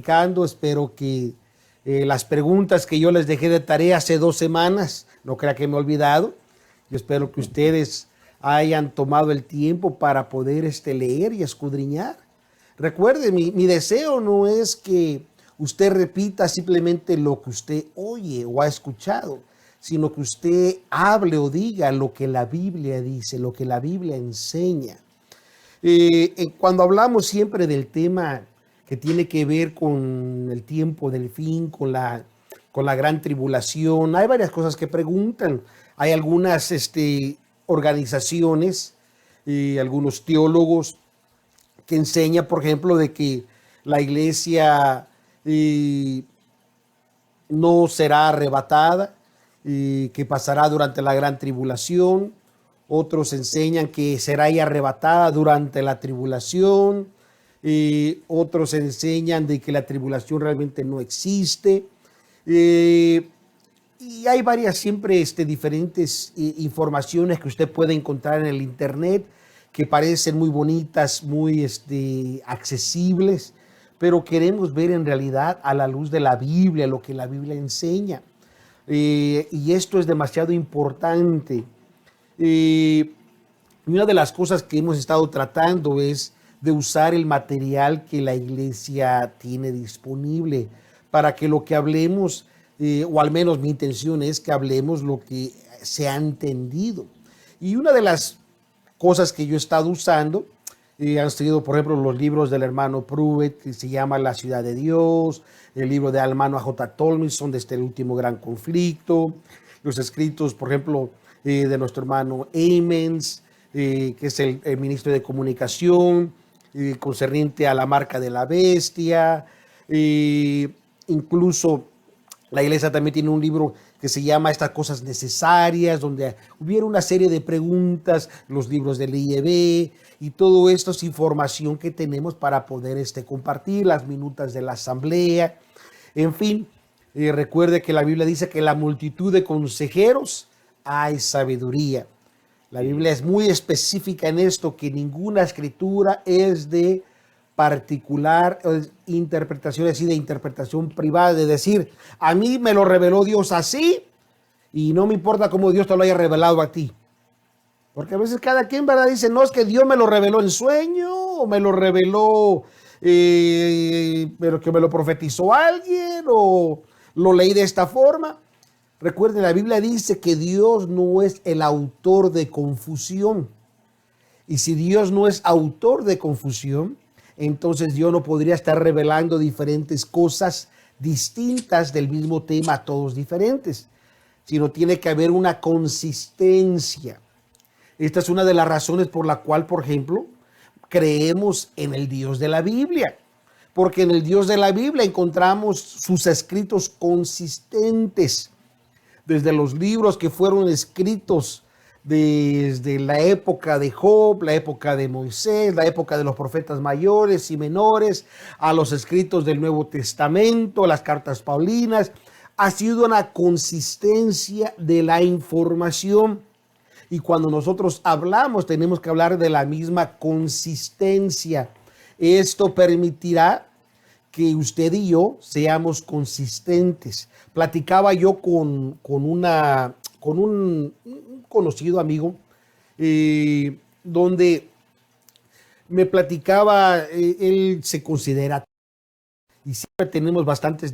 platicando. Espero que las preguntas que yo les dejé de tarea hace 2 semanas, no crea que me he olvidado. Yo espero que ustedes hayan tomado el tiempo para poder leer y escudriñar. Recuerde, mi deseo no es que usted repita simplemente lo que usted oye o ha escuchado, sino que usted hable o diga lo que la Biblia dice, lo que la Biblia enseña. Cuando hablamos siempre del tema que tiene que ver con el tiempo del fin, con la gran tribulación, hay varias cosas que preguntan. Hay algunas organizaciones, algunos teólogos que enseñan, por ejemplo, de que la iglesia no será arrebatada, que pasará durante la gran tribulación. Otros enseñan que será ya arrebatada durante la tribulación. Otros enseñan de que la tribulación realmente no existe. Y hay varias siempre diferentes informaciones que usted puede encontrar en el internet que parecen muy bonitas, muy accesibles, pero queremos ver en realidad a la luz de la Biblia, lo que la Biblia enseña. Y esto es demasiado importante. Y una de las cosas que hemos estado tratando es de usar el material que la iglesia tiene disponible para que lo que hablemos, o al menos mi intención es que hablemos lo que se ha entendido. Y una de las cosas que yo he estado usando han sido, por ejemplo, los libros del hermano Pruitt, que se llama La Ciudad de Dios, el libro del hermano A.J. Tolminson, de El Último Gran Conflicto, los escritos, por ejemplo, de nuestro hermano Ammons, que es el ministro de Comunicación, concerniente a la marca de la bestia. Incluso la iglesia también tiene un libro que se llama Estas Cosas Necesarias, donde hubiera una serie de preguntas, los libros del IEB, y todo esto es información que tenemos para poder compartir, las minutas de la asamblea. En fin, recuerde que la Biblia dice que en la multitud de consejeros hay sabiduría. La Biblia es muy específica en esto, que ninguna escritura es de particular interpretación, así de interpretación privada, de decir, a mí me lo reveló Dios así y no me importa cómo Dios te lo haya revelado a ti. Porque a veces cada quien, ¿verdad?, dice, no, es que Dios me lo reveló en sueño, o me lo reveló, pero que me lo profetizó alguien, o lo leí de esta forma. Recuerden, la Biblia dice que Dios no es el autor de confusión. Y si Dios no es autor de confusión, entonces Dios no podría estar revelando diferentes cosas distintas del mismo tema a todos diferentes, sino tiene que haber una consistencia. Esta es una de las razones por la cual, por ejemplo, creemos en el Dios de la Biblia, porque en el Dios de la Biblia encontramos sus escritos consistentes, desde los libros que fueron escritos desde la época de Job, la época de Moisés, la época de los profetas mayores y menores, a los escritos del Nuevo Testamento, las cartas paulinas. Ha sido una consistencia de la información. Y cuando nosotros hablamos, tenemos que hablar de la misma consistencia. Esto permitirá que usted y yo seamos consistentes. Platicaba yo con un conocido amigo, donde me platicaba, él se considera, y siempre tenemos bastantes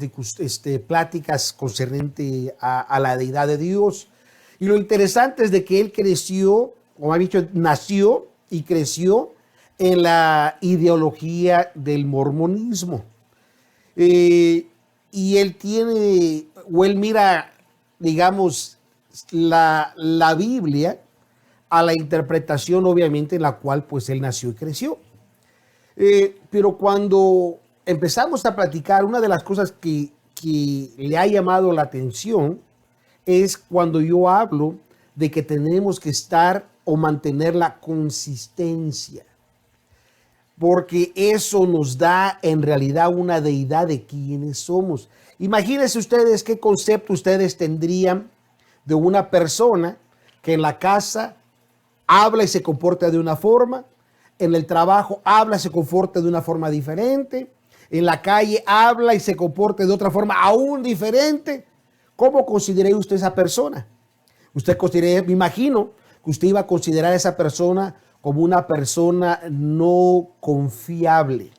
pláticas concerniente a la deidad de Dios. Y lo interesante es de que él creció, como ha dicho, nació y creció en la ideología del mormonismo. Y él tiene, o él mira, digamos, la Biblia a la interpretación, obviamente, en la cual pues él nació y creció. Pero cuando empezamos a platicar, una de las cosas que le ha llamado la atención es cuando yo hablo de que tenemos que estar o mantener la consistencia, porque eso nos da en realidad una deidad de quiénes somos. Imagínense ustedes qué concepto ustedes tendrían de una persona que en la casa habla y se comporta de una forma, en el trabajo habla y se comporta de una forma diferente, en la calle habla y se comporte de otra forma aún diferente, ¿cómo consideraría usted esa persona? Usted considera, me imagino que usted iba a considerar a esa persona como una persona no confiable.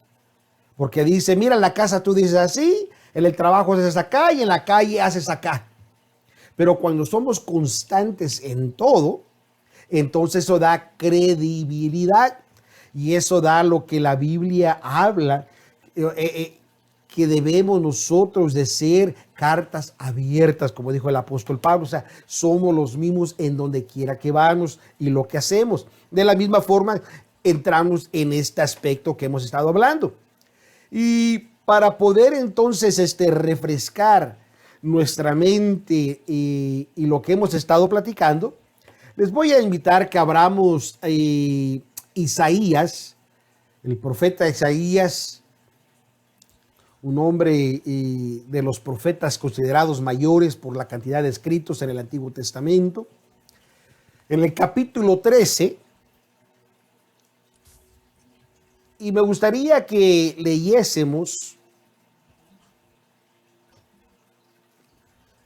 Porque dice, mira, en la casa tú dices así, en el trabajo haces acá y en la calle haces acá. Pero cuando somos constantes en todo, entonces eso da credibilidad y eso da lo que la Biblia habla, que debemos nosotros de ser cartas abiertas, como dijo el apóstol Pablo. O sea, somos los mismos en donde quiera que vamos y lo que hacemos. De la misma forma, entramos en este aspecto que hemos estado hablando. Y para poder entonces refrescar nuestra mente y lo que hemos estado platicando, les voy a invitar que abramos Isaías, el profeta Isaías, un hombre de los profetas considerados mayores por la cantidad de escritos en el Antiguo Testamento. En el capítulo 13, y me gustaría que leyésemos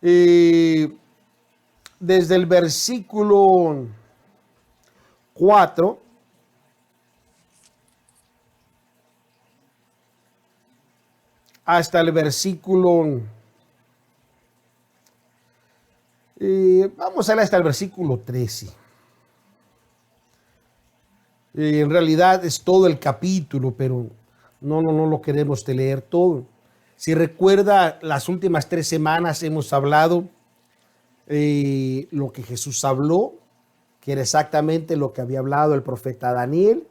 desde el versículo 4 hasta el versículo, vamos a leer hasta el versículo 13. En realidad es todo el capítulo, pero no lo queremos leer todo. Si recuerda, las últimas 3 semanas hemos hablado lo que Jesús habló, que era exactamente lo que había hablado el profeta Daniel.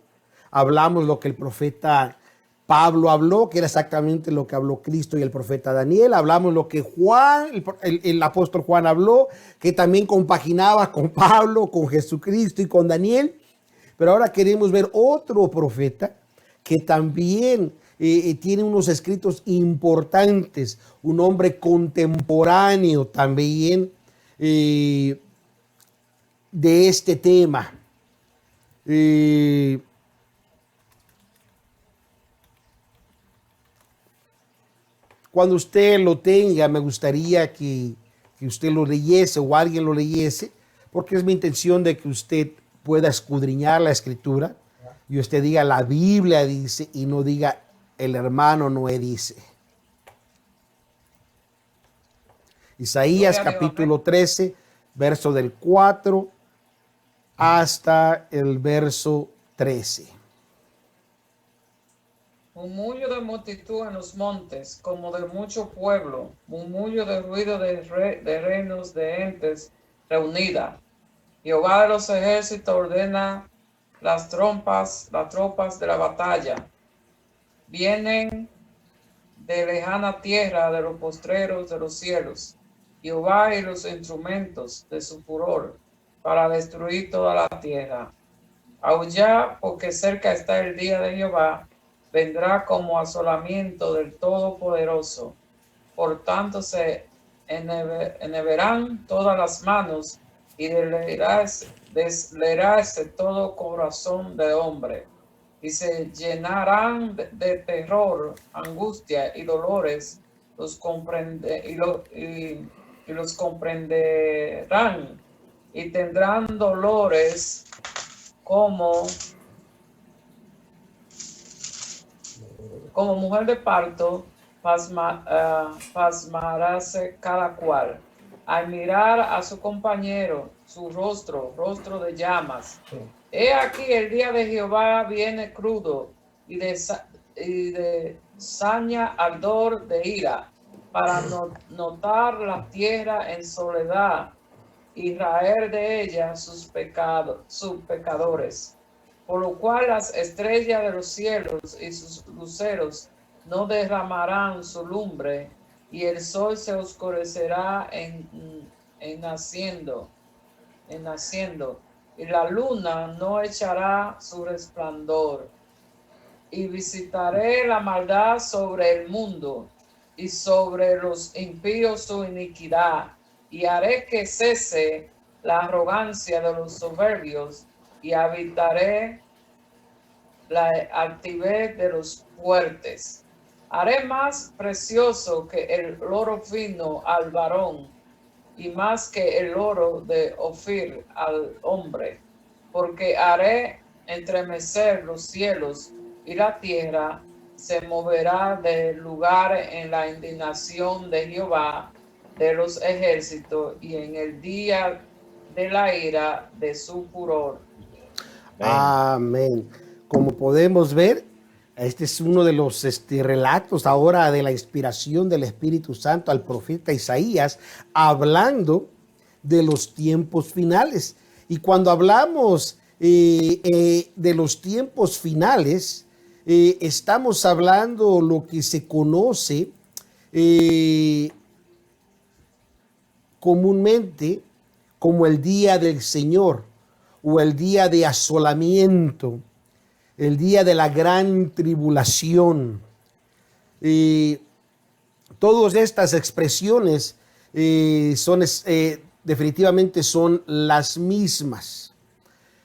Hablamos lo que el profeta Pablo habló, que era exactamente lo que habló Cristo y el profeta Daniel. Hablamos lo que Juan, el apóstol Juan habló, que también compaginaba con Pablo, con Jesucristo y con Daniel. Pero ahora queremos ver otro profeta que también tiene unos escritos importantes, un hombre contemporáneo también de este tema. Cuando usted lo tenga, me gustaría que usted lo leyese o alguien lo leyese, porque es mi intención de que usted pueda escudriñar la escritura y usted diga la Biblia dice y no diga el hermano Noé dice. Isaías capítulo 13, verso del 4 hasta el verso 13. Murmullo de multitud en los montes, como de mucho pueblo, murmullo de ruido de reinos de entes reunida. Jehová de los ejércitos ordena las tropas de la batalla. Vienen de lejana tierra, de los postreros de los cielos. Jehová y los instrumentos de su furor, para destruir toda la tierra. Aullad, porque cerca está el día de Jehová, vendrá como asolamiento del Todopoderoso. Por tanto se enhebrarán todas las manos y desleerase todo corazón de hombre, y se llenarán de terror, angustia y dolores, los comprenderán, y tendrán dolores como mujer de parto, pasmaráse cada cual, al mirar a su compañero, su rostro de llamas. He aquí el día de Jehová viene crudo, y de saña ardor de ira, para notar la tierra en soledad, y raer de ella sus pecadores. Por lo cual las estrellas de los cielos y sus luceros no derramarán su lumbre, y el sol se oscurecerá en naciendo, y la luna no echará su resplandor. Y visitaré la maldad sobre el mundo, y sobre los impíos su iniquidad, y haré que cese la arrogancia de los soberbios, y habitaré la altivez de los fuertes. Haré más precioso que el oro fino al varón y más que el oro de Ofir al hombre, porque haré entremecer los cielos y la tierra se moverá del lugar en la indignación de Jehová de los ejércitos y en el día de la ira de su furor. Amén. Como podemos ver, este es uno de los relatos ahora de la inspiración del Espíritu Santo al profeta Isaías, hablando de los tiempos finales. Y cuando hablamos de los tiempos finales, estamos hablando lo que se conoce comúnmente como el día del Señor o el día de asolamiento, el día de la gran tribulación. Todas estas expresiones definitivamente son las mismas.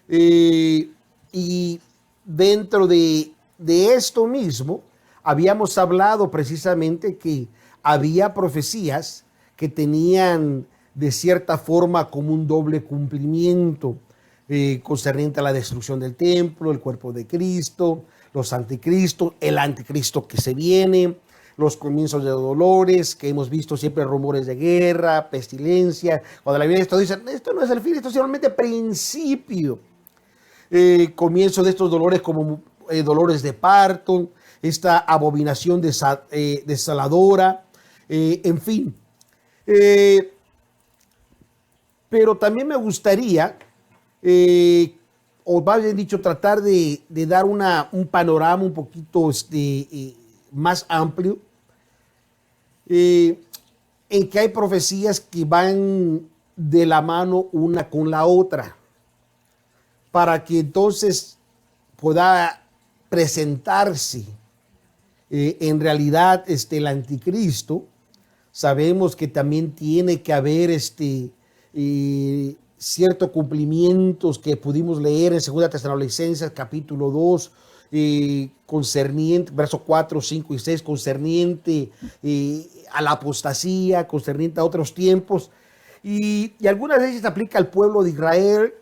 Y dentro de esto mismo, habíamos hablado precisamente que había profecías que tenían de cierta forma como un doble cumplimiento, concerniente a la destrucción del templo, el cuerpo de Cristo, los anticristos, el anticristo que se viene, los comienzos de dolores, que hemos visto siempre rumores de guerra, pestilencia. Cuando la Biblia dice, esto no es el fin, esto es solamente principio. Comienzo de estos dolores como dolores de parto, esta abominación desoladora, en fin. Pero también me gustaría, o más bien dicho, tratar de dar un panorama un poquito más amplio, en que hay profecías que van de la mano una con la otra, para que entonces pueda presentarse en realidad el anticristo. Sabemos que también tiene que haber ciertos cumplimientos que pudimos leer en 2 Tesalonicenses capítulo 2, concerniente, versos 4, 5 y 6, concerniente a la apostasía, concerniente a otros tiempos. Y algunas veces aplica al pueblo de Israel,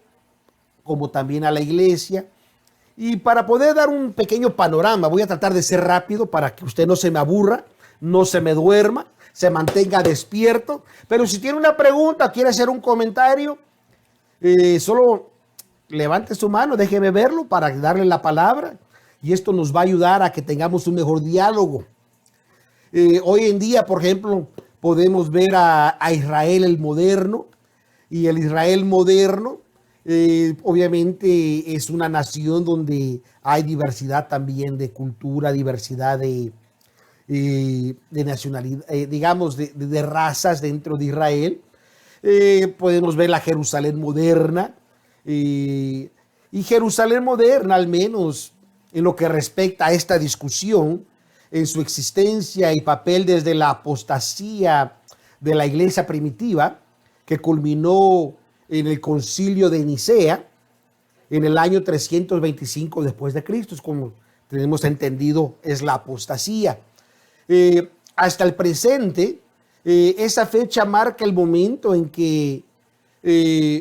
como también a la iglesia. Y para poder dar un pequeño panorama, voy a tratar de ser rápido para que usted no se me aburra, no se me duerma, se mantenga despierto. Pero si tiene una pregunta, quiere hacer un comentario, solo levante su mano, déjeme verlo para darle la palabra. Y esto nos va a ayudar a que tengamos un mejor diálogo. Hoy en día, por ejemplo, podemos ver a Israel el moderno. Y el Israel moderno, obviamente, es una nación donde hay diversidad también de cultura, diversidad de nacionalidad, digamos, de razas dentro de Israel. Podemos ver la Jerusalén moderna. Y Jerusalén moderna, al menos en lo que respecta a esta discusión, en su existencia y papel desde la apostasía de la iglesia primitiva, que culminó en el concilio de Nicea en el año 325 después de Cristo, es como tenemos entendido, es la apostasía. Hasta el presente, esa fecha marca el momento en que,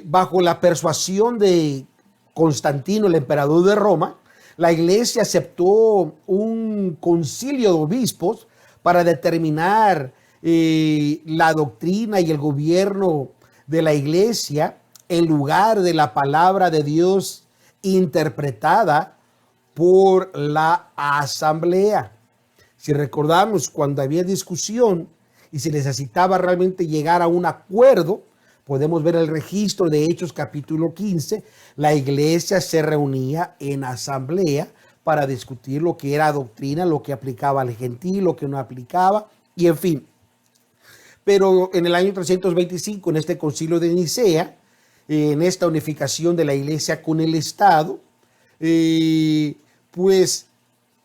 bajo la persuasión de Constantino, el emperador de Roma, la iglesia aceptó un concilio de obispos para determinar la doctrina y el gobierno de la iglesia en lugar de la palabra de Dios interpretada por la asamblea. Si recordamos, cuando había discusión y se necesitaba realmente llegar a un acuerdo, podemos ver el registro de Hechos capítulo 15, la iglesia se reunía en asamblea para discutir lo que era doctrina, lo que aplicaba al gentil, lo que no aplicaba, y en fin. Pero en el año 325, en este concilio de Nicea, en esta unificación de la iglesia con el Estado, pues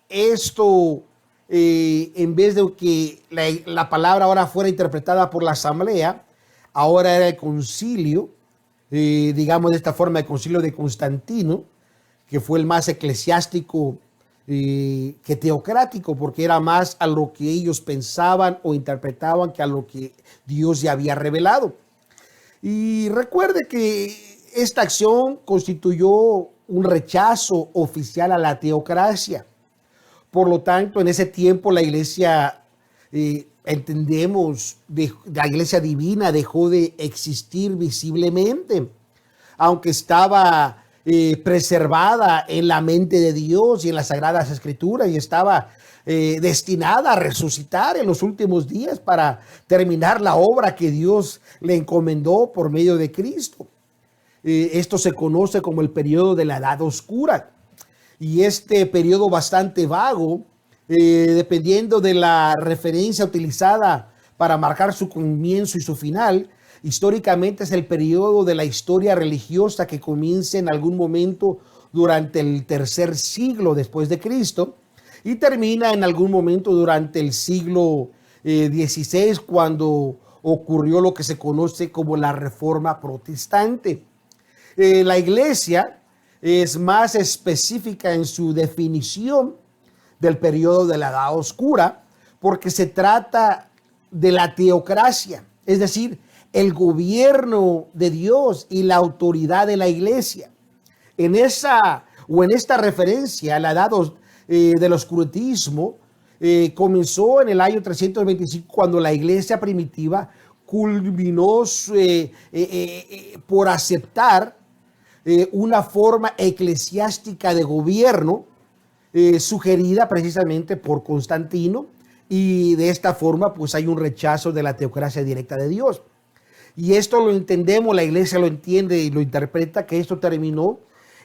esto, en vez de que la palabra ahora fuera interpretada por la asamblea, ahora era el concilio, digamos de esta forma, el concilio de Constantino, que fue el más eclesiástico que teocrático, porque era más a lo que ellos pensaban o interpretaban que a lo que Dios ya había revelado. Y recuerde que esta acción constituyó un rechazo oficial a la teocracia. Por lo tanto, en ese tiempo la iglesia, entendemos, la iglesia divina dejó de existir visiblemente, aunque estaba preservada en la mente de Dios y en las Sagradas Escrituras, y estaba destinada a resucitar en los últimos días para terminar la obra que Dios le encomendó por medio de Cristo. Esto se conoce como el periodo de la Edad Oscura. Y este periodo bastante vago, dependiendo de la referencia utilizada para marcar su comienzo y su final, históricamente es el periodo de la historia religiosa que comienza en algún momento durante el tercer siglo después de Cristo y termina en algún momento durante el siglo XVI, cuando ocurrió lo que se conoce como la Reforma Protestante. La iglesia es más específica en su definición del periodo de la Edad Oscura, porque se trata de la teocracia, es decir, el gobierno de Dios y la autoridad de la iglesia. En esta referencia, la edad del oscurantismo comenzó en el año 325, cuando la iglesia primitiva culminó por aceptar una forma eclesiástica de gobierno sugerida precisamente por Constantino, y de esta forma pues hay un rechazo de la teocracia directa de Dios. Y esto lo entendemos, la iglesia lo entiende y lo interpreta, que esto terminó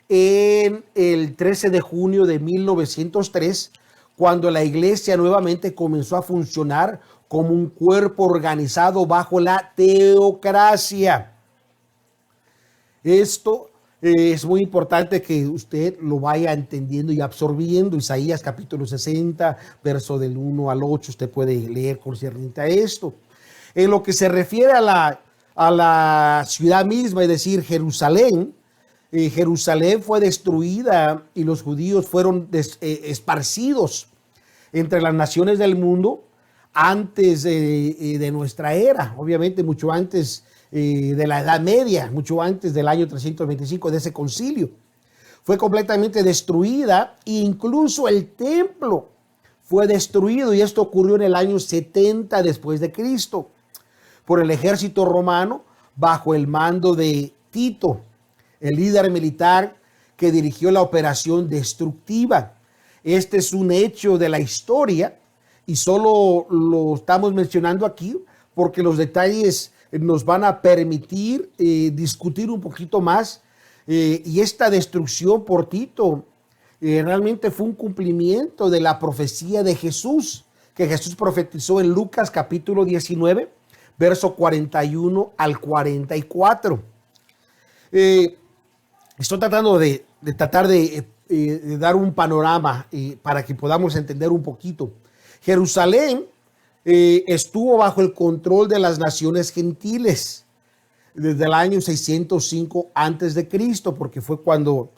en el 13 de junio de 1903, cuando la iglesia nuevamente comenzó a funcionar como un cuerpo organizado bajo la teocracia. Esto es muy importante que usted lo vaya entendiendo y absorbiendo. Isaías capítulo 60, verso del 1 al 8, usted puede leer concerniente a esto. En lo que se refiere a la ciudad misma, es decir, Jerusalén, Jerusalén fue destruida y los judíos fueron esparcidos entre las naciones del mundo antes de nuestra era, obviamente mucho antes de la Edad Media, mucho antes del año 325 de ese concilio. Fue completamente destruida e incluso el templo fue destruido, y esto ocurrió en el año 70 después de Cristo por el ejército romano bajo el mando de Tito, el líder militar que dirigió la operación destructiva. Este es un hecho de la historia y solo lo estamos mencionando aquí porque los detalles nos van a permitir discutir un poquito más. Y esta destrucción por Tito realmente fue un cumplimiento de la profecía de Jesús, que Jesús profetizó en Lucas capítulo 19, verso 41 al 44. Estoy tratando de dar un panorama para que podamos entender un poquito. Jerusalén estuvo bajo el control de las naciones gentiles desde el año 605 antes de Cristo, porque fue cuando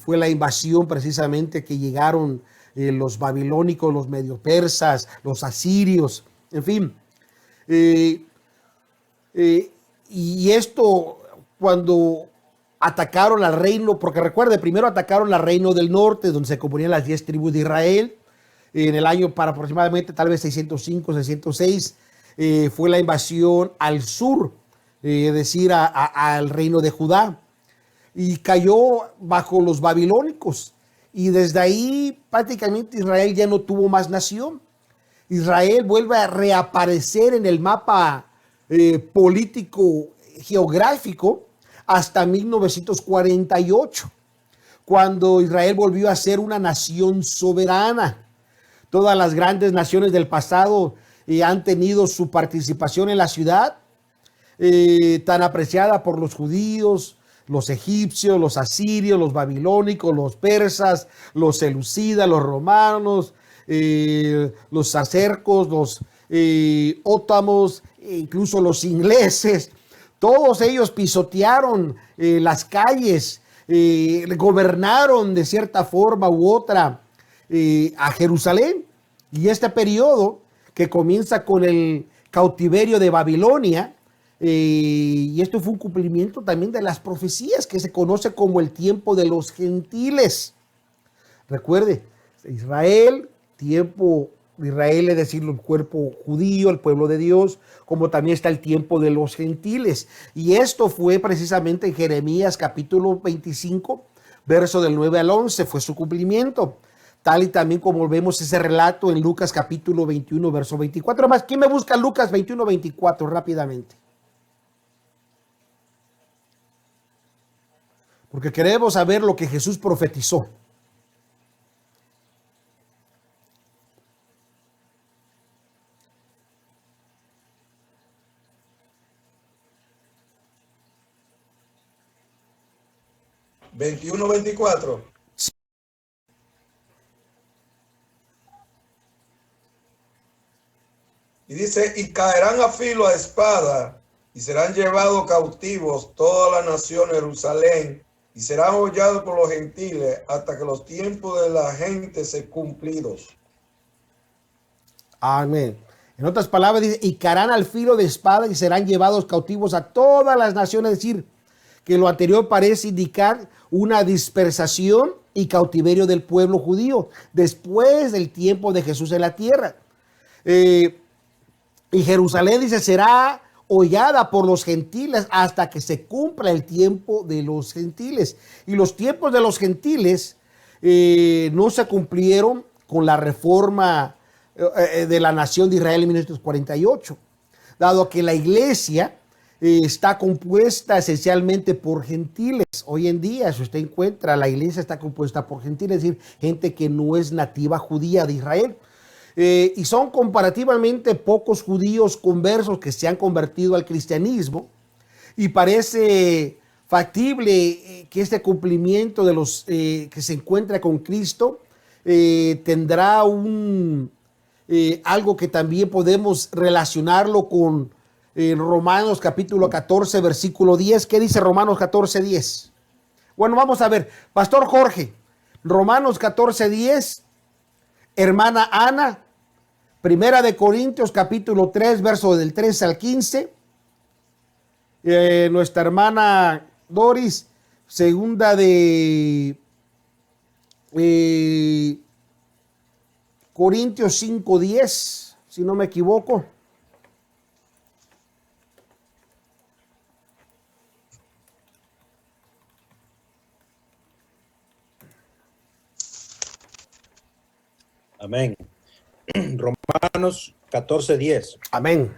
fue la invasión precisamente que llegaron los babilónicos, los medio persas, los asirios, en fin. Y esto cuando atacaron al reino, porque recuerde, primero atacaron al reino del norte, donde se componían las 10 tribus de Israel, en el año para aproximadamente tal vez 605, 606, fue la invasión al sur, es decir, al reino de Judá, y cayó bajo los babilónicos, y desde ahí prácticamente Israel ya no tuvo más nación. Israel vuelve a reaparecer en el mapa político geográfico hasta 1948, cuando Israel volvió a ser una nación soberana. Todas las grandes naciones del pasado han tenido su participación en la ciudad, tan apreciada por los judíos, los egipcios, los asirios, los babilónicos, los persas, los seleucidas, los romanos, los acercos, los ótomos, incluso los ingleses. Todos ellos pisotearon las calles, gobernaron de cierta forma u otra a Jerusalén. Y este periodo que comienza con el cautiverio de Babilonia, y esto fue un cumplimiento también de las profecías que se conoce como el tiempo de los gentiles. Recuerde, Israel, tiempo de Israel, es decir, el cuerpo judío, el pueblo de Dios, como también está el tiempo de los gentiles. Y esto fue precisamente en Jeremías capítulo 25, verso del 9 al 11, fue su cumplimiento. Tal y también como vemos ese relato en Lucas capítulo 21, verso 24. Además, ¿quién me busca Lucas 21, 24 rápidamente? Porque queremos saber lo que Jesús profetizó. Veintiuno, 24. Y dice, y caerán a filo a espada, y serán llevados cautivos toda la nación de Jerusalén, y serán hollados por los gentiles hasta que los tiempos de la gente se cumplidos. Amén. En otras palabras dice, y caerán al filo de espada y serán llevados cautivos a todas las naciones. Es decir, que lo anterior parece indicar una dispersación y cautiverio del pueblo judío después del tiempo de Jesús en la tierra. Y Jerusalén, dice, será hollada por los gentiles hasta que se cumpla el tiempo de los gentiles. Y los tiempos de los gentiles no se cumplieron con la reforma de la nación de Israel en 1948, dado que la iglesia está compuesta esencialmente por gentiles. Hoy en día, si usted encuentra, la iglesia está compuesta por gentiles, es decir, gente que no es nativa judía de Israel. Y son comparativamente pocos judíos conversos que se han convertido al cristianismo, y parece factible que este cumplimiento de los que se encuentra con Cristo tendrá algo que también podemos relacionarlo con Romanos capítulo 14, versículo 10. ¿Qué dice Romanos 14, 10? Bueno, vamos a ver. Pastor Jorge, Romanos 14, 10. Hermana Ana, Primera de Corintios capítulo 3, verso del 13 al 15. Nuestra hermana Doris, segunda de Corintios 5, 10, si no me equivoco. Amén. Romanos 14:10. Amén.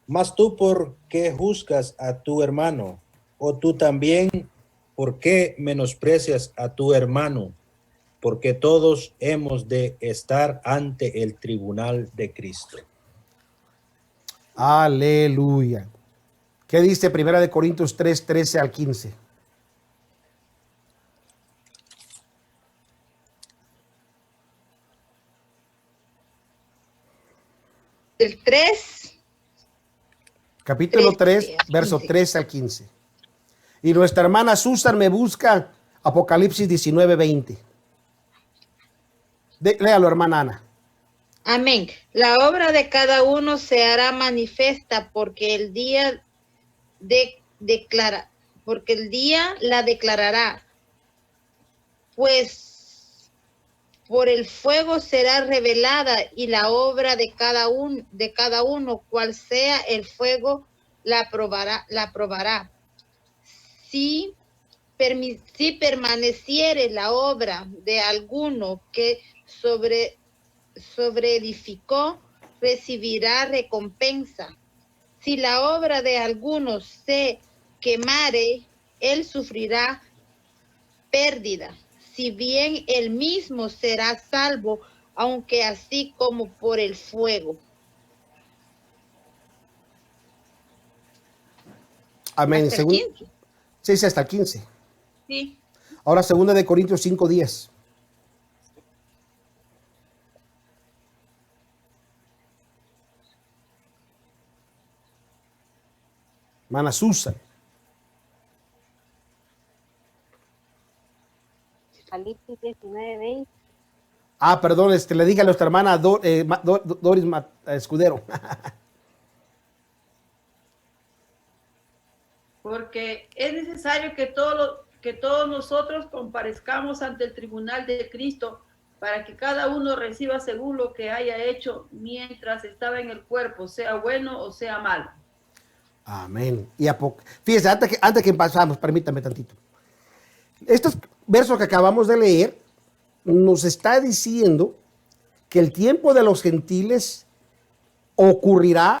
Mas tú, ¿por qué juzgas a tu hermano? O tú también, ¿por qué menosprecias a tu hermano? Porque todos hemos de estar ante el tribunal de Cristo. Aleluya. ¿Qué dice Primera de Corintios 3, 13 al 15? Del 3. Capítulo 3, 13 al verso 15. 13 al 15. Y nuestra hermana Susan me busca Apocalipsis 19, 20. Léalo, hermana Ana. Amén. La obra de cada uno se hará manifiesta porque el día la declarará, pues por el fuego será revelada y la obra de cada uno, cual sea el fuego, la probará. Si permaneciere la obra de alguno que sobreedificó, recibirá recompensa. Si la obra de algunos se quemare, él sufrirá pérdida, si bien él mismo será salvo, aunque así como por el fuego. Amén. Hasta el 15. Sí, hasta el 15. Sí. Ahora, segunda de Corintios 5, 10. Hermana Susan. Apocalipsis 19:20. Perdón, le dije a nuestra hermana Doris Escudero. Porque es necesario que todos nosotros comparezcamos ante el tribunal de Cristo para que cada uno reciba según lo que haya hecho mientras estaba en el cuerpo, sea bueno o sea malo. Amén. Y fíjese, antes que pasamos, permítame tantito. Estos versos que acabamos de leer nos está diciendo que el tiempo de los gentiles ocurrirá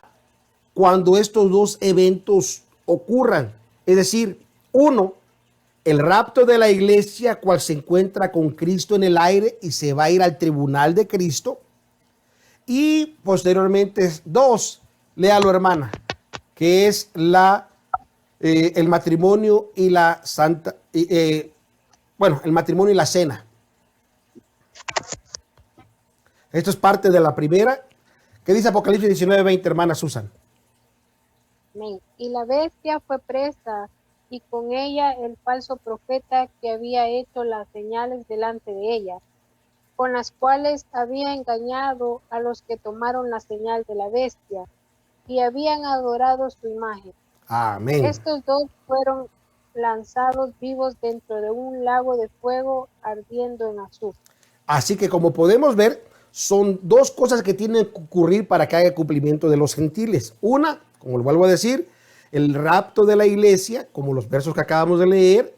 cuando estos dos eventos ocurran. Es decir, uno, el rapto de la iglesia, cual se encuentra con Cristo en el aire y se va a ir al tribunal de Cristo. Y posteriormente, dos, léalo, hermana, que es el matrimonio y la santa, el matrimonio y la cena. Esto es parte de la primera. ¿Qué dice Apocalipsis 19:20, hermana Susan? Amén. Y la bestia fue presa, y con ella el falso profeta que había hecho las señales delante de ella, con las cuales había engañado a los que tomaron la señal de la bestia y habían adorado su imagen. Amén. Estos dos fueron lanzados vivos dentro de un lago de fuego ardiendo en azufre. Así que, como podemos ver, son dos cosas que tienen que ocurrir para que haya cumplimiento de los gentiles. Una, como lo vuelvo a decir, el rapto de la iglesia, como los versos que acabamos de leer,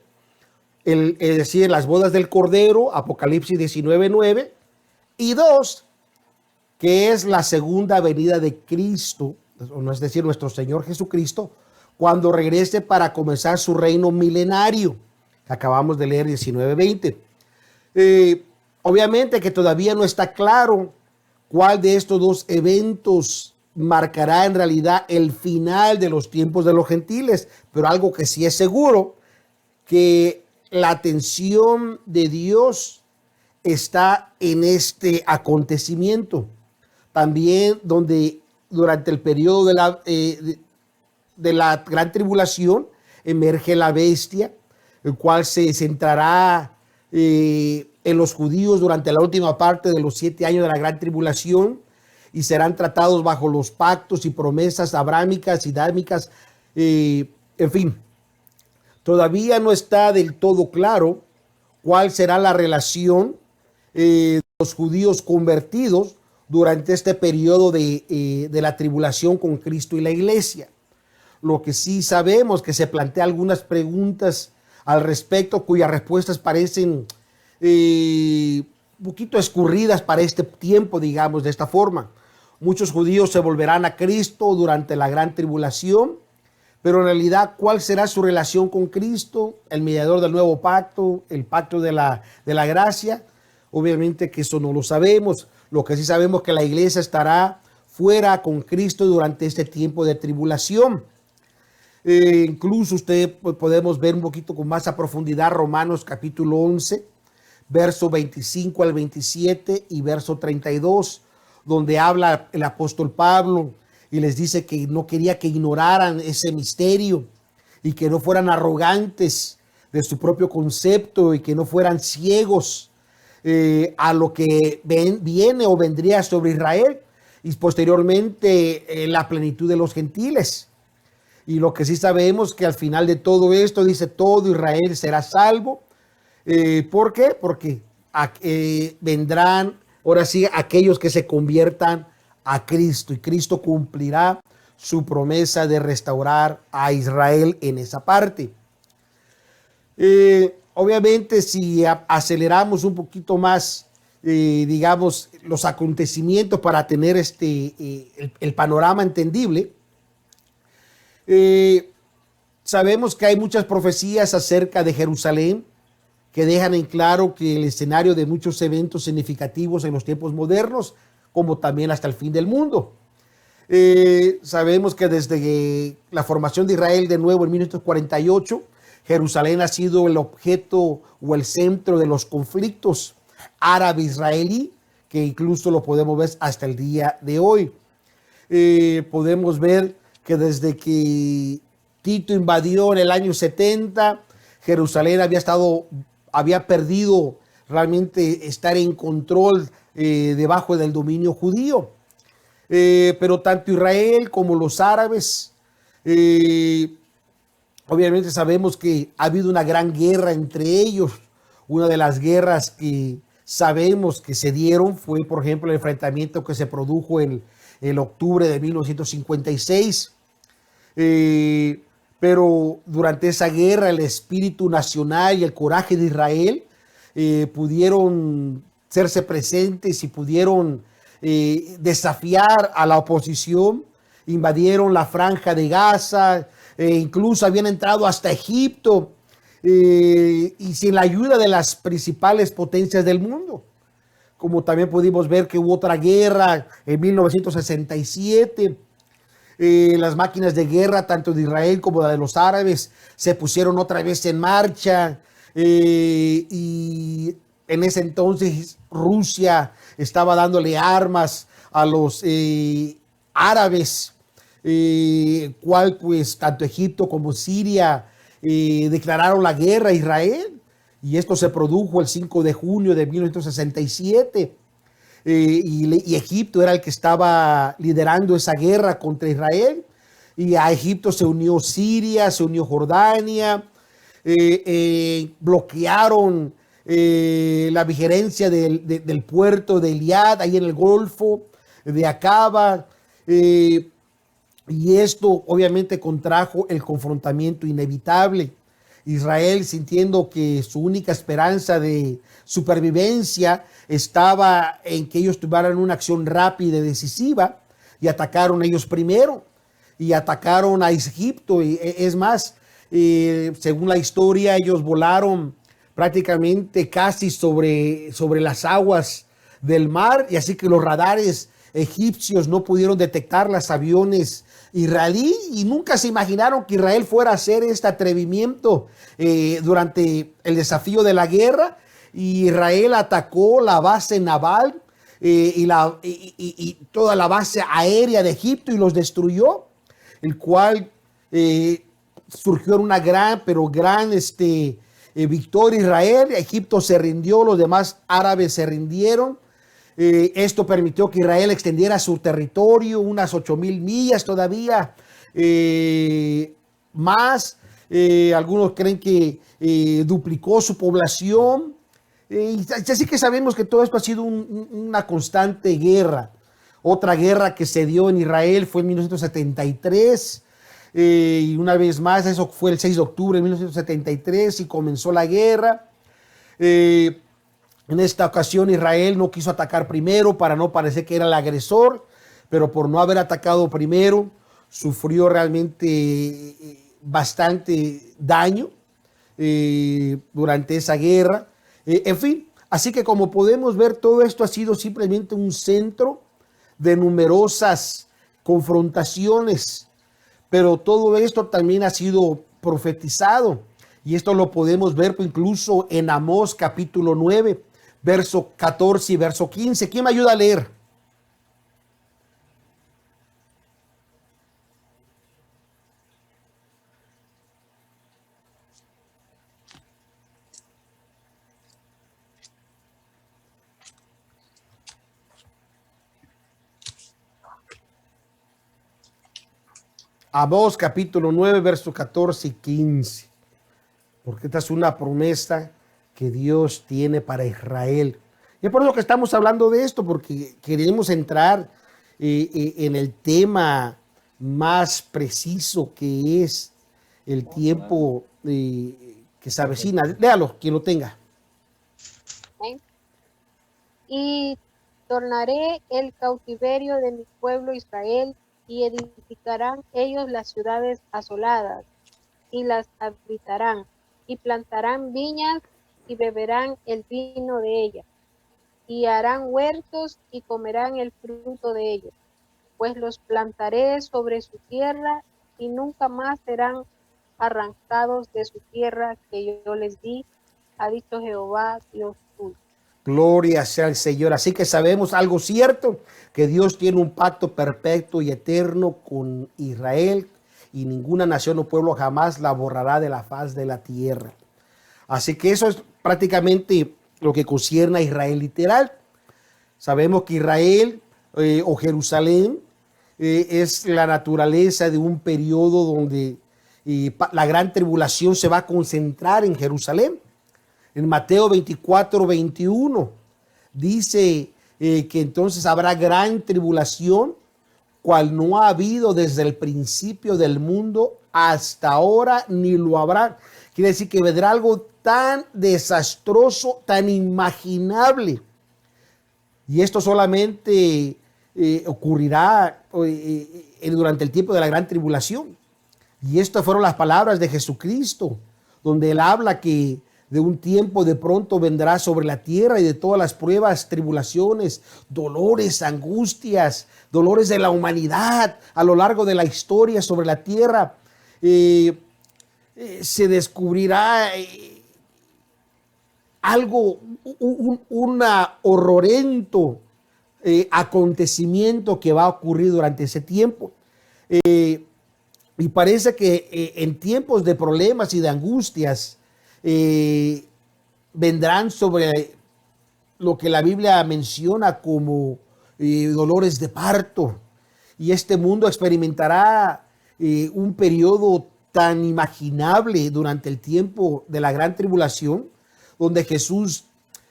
es decir, las bodas del Cordero, Apocalipsis 19:9, y dos, que es la segunda venida de Cristo, es decir, nuestro Señor Jesucristo, cuando regrese para comenzar su reino milenario, que acabamos de leer 19:20. Obviamente que todavía no está claro cuál de estos dos eventos marcará en realidad el final de los tiempos de los gentiles, pero algo que sí es seguro, que la atención de Dios está en este acontecimiento. También donde durante el periodo de la gran tribulación emerge la bestia, el cual se centrará en los judíos durante la última parte de los 7 años de la gran tribulación, y serán tratados bajo los pactos y promesas abrámicas y dámicas. En fin, todavía no está del todo claro cuál será la relación de los judíos convertidos durante este periodo de la tribulación con Cristo y la iglesia. Lo que sí sabemos que se plantea algunas preguntas al respecto, cuyas respuestas parecen un poquito escurridas para este tiempo, digamos, de esta forma. Muchos judíos se volverán a Cristo durante la gran tribulación, pero en realidad, ¿cuál será su relación con Cristo, el mediador del nuevo pacto, el pacto de la gracia? Obviamente que eso no lo sabemos. Lo que sí sabemos es que la iglesia estará fuera con Cristo durante este tiempo de tribulación. Incluso podemos ver un poquito con más a profundidad Romanos capítulo 11, verso 25 al 27 y verso 32, donde habla el apóstol Pablo y les dice que no quería que ignoraran ese misterio y que no fueran arrogantes de su propio concepto y que no fueran ciegos a lo que viene o vendría sobre Israel y posteriormente la plenitud de los gentiles. Y lo que sí sabemos que al final de todo esto dice todo Israel será salvo. ¿Por qué? Porque vendrán ahora sí aquellos que se conviertan a Cristo y Cristo cumplirá su promesa de restaurar a Israel en esa parte. Obviamente si aceleramos un poquito más, digamos, los acontecimientos para tener el panorama entendible, sabemos que hay muchas profecías acerca de Jerusalén que dejan en claro que el escenario de muchos eventos significativos en los tiempos modernos, como también hasta el fin del mundo. Sabemos que desde la formación de Israel de nuevo en 1948, Jerusalén ha sido el objeto o el centro de los conflictos árabe-israelí, que incluso lo podemos ver hasta el día de hoy. Podemos ver que desde que Tito invadió en el año 70, Jerusalén había perdido realmente estar en control debajo del dominio judío. Pero tanto Israel como los árabes, obviamente sabemos que ha habido una gran guerra entre ellos. Una de las guerras que sabemos que se dieron fue, por ejemplo, el enfrentamiento que se produjo en octubre de 1956. Pero durante esa guerra el espíritu nacional y el coraje de Israel pudieron hacerse presentes y pudieron desafiar a la oposición. Invadieron la franja de Gaza, incluso habían entrado hasta Egipto, y sin la ayuda de las principales potencias del mundo. Como también pudimos ver que hubo otra guerra en 1967. Las máquinas de guerra, tanto de Israel como de los árabes, se pusieron otra vez en marcha. Y en ese entonces Rusia estaba dándole armas a los árabes, cual pues tanto Egipto como Siria declararon la guerra a Israel. Y esto se produjo el 5 de junio de 1967. Y Egipto era el que estaba liderando esa guerra contra Israel. Y a Egipto se unió Siria, se unió Jordania. Bloquearon la vigilancia del puerto de Eliad, ahí en el Golfo de Acaba. Y esto obviamente contrajo el confrontamiento inevitable. Israel, sintiendo que su única esperanza de supervivencia estaba en que ellos tuvieran una acción rápida y decisiva, y atacaron ellos primero, y atacaron a Egipto. Y es más, según la historia, ellos volaron prácticamente casi sobre las aguas del mar, y así que los radares egipcios no pudieron detectar los aviones israelí, y nunca se imaginaron que Israel fuera a hacer este atrevimiento durante el desafío de la guerra. Y Israel atacó la base naval y toda la base aérea de Egipto y los destruyó, el cual surgió en una gran victoria Israel. Egipto se rindió, los demás árabes se rindieron. Esto permitió que Israel extendiera su territorio unas 8,000 millas todavía más. Algunos creen que duplicó su población. Así que sabemos que todo esto ha sido una constante guerra. Otra guerra que se dio en Israel fue en 1973. Y una vez más, eso fue el 6 de octubre de 1973 y comenzó la guerra. En esta ocasión Israel no quiso atacar primero para no parecer que era el agresor, pero por no haber atacado primero, sufrió realmente bastante daño durante esa guerra. En fin, así que como podemos ver, todo esto ha sido simplemente un centro de numerosas confrontaciones, pero todo esto también ha sido profetizado, y esto lo podemos ver incluso en Amós capítulo 9, verso 14 y verso 15. ¿Quién me ayuda a leer? Amós capítulo 9, verso 14 y 15. Porque esta es una promesa que Dios tiene para Israel. Y es por eso que estamos hablando de esto, porque queremos entrar en el tema más preciso, que es el tiempo que se avecina. Léalo, quien lo tenga. Y tornaré el cautiverio de mi pueblo Israel, y edificarán ellos las ciudades asoladas, y las habitarán, y plantarán viñas, y beberán el vino de ellas, y harán huertos, y comerán el fruto de ellos, pues los plantaré sobre su tierra, y nunca más serán arrancados de su tierra que yo les di, ha dicho Jehová Dios tuyo. Gloria sea al Señor. Así que sabemos algo cierto, que Dios tiene un pacto perfecto y eterno con Israel, y ninguna nación o pueblo jamás la borrará de la faz de la tierra. Así que eso es prácticamente lo que concierne a Israel literal. Sabemos que Israel o Jerusalén es la naturaleza de un periodo donde la gran tribulación se va a concentrar en Jerusalén. En Mateo 24, 21 dice que entonces habrá gran tribulación, cual no ha habido desde el principio del mundo hasta ahora, ni lo habrá. Quiere decir que vendrá algo tan desastroso, tan inimaginable. Y esto solamente ocurrirá durante el tiempo de la gran tribulación. Y estas fueron las palabras de Jesucristo, donde Él habla que de un tiempo de pronto vendrá sobre la tierra y de todas las pruebas, tribulaciones, dolores, angustias, dolores de la humanidad a lo largo de la historia sobre la tierra. Se descubrirá algo, un horrorento acontecimiento que va a ocurrir durante ese tiempo. Y parece que en tiempos de problemas y de angustias vendrán sobre lo que la Biblia menciona como dolores de parto. Y este mundo experimentará un periodo tan imaginable durante el tiempo de la gran tribulación, donde Jesús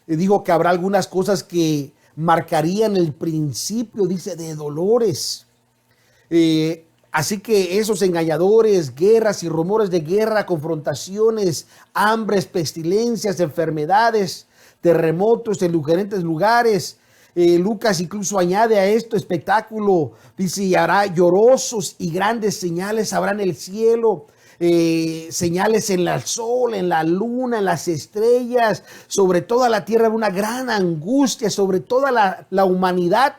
dijo que habrá algunas cosas que marcarían el principio, dice, de dolores. Así que esos engañadores, guerras y rumores de guerra, confrontaciones, hambres, pestilencias, enfermedades, terremotos en diferentes lugares. Lucas incluso añade a esto espectáculo, dice, y hará llorosos y grandes señales habrá en el cielo, señales en el sol, en la luna, en las estrellas, sobre toda la tierra, una gran angustia sobre toda la humanidad.